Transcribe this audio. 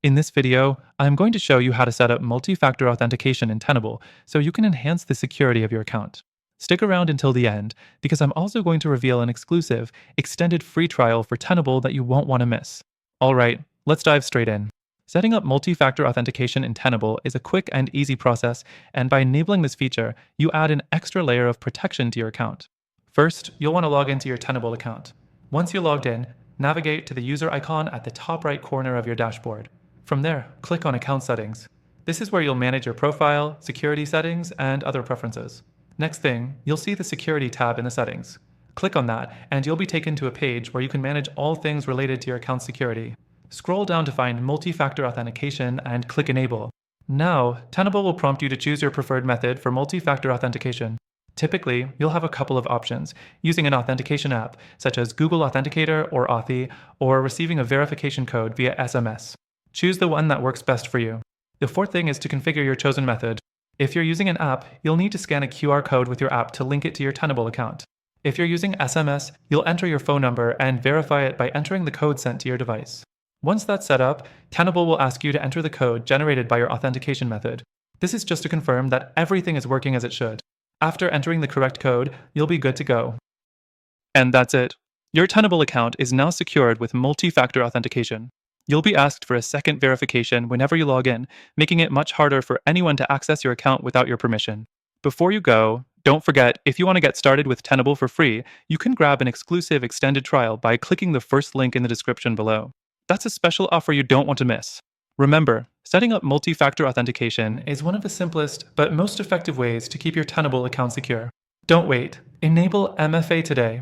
In this video, I'm going to show you how to set up multi-factor authentication in Tenable so you can enhance the security of your account. Stick around until the end because I'm also going to reveal an exclusive, extended free trial for Tenable that you won't want to miss. Alright, let's dive straight in. Setting up multi-factor authentication in Tenable is a quick and easy process, and by enabling this feature, you add an extra layer of protection to your account. First, you'll want to log into your Tenable account. Once you're logged in, navigate to the user icon at the top right corner of your dashboard. From there, click on Account Settings. This is where you'll manage your profile, security settings, and other preferences. Next thing, you'll see the Security tab in the settings. Click on that, and you'll be taken to a page where you can manage all things related to your account security. Scroll down to find Multi-Factor Authentication and click Enable. Now, Tenable will prompt you to choose your preferred method for multi-factor authentication. Typically, you'll have a couple of options, using an authentication app, such as Google Authenticator or Authy, or receiving a verification code via SMS. Choose the one that works best for you. The fourth thing is to configure your chosen method. If you're using an app, you'll need to scan a QR code with your app to link it to your Tenable account. If you're using SMS, you'll enter your phone number and verify it by entering the code sent to your device. Once that's set up, Tenable will ask you to enter the code generated by your authentication method. This is just to confirm that everything is working as it should. After entering the correct code, you'll be good to go. And that's it. Your Tenable account is now secured with multi-factor authentication. You'll be asked for a second verification whenever you log in, making it much harder for anyone to access your account without your permission. Before you go, don't forget, if you want to get started with Tenable for free, you can grab an exclusive extended trial by clicking the first link in the description below. That's a special offer you don't want to miss. Remember, setting up multi-factor authentication is one of the simplest but most effective ways to keep your Tenable account secure. Don't wait. Enable MFA today.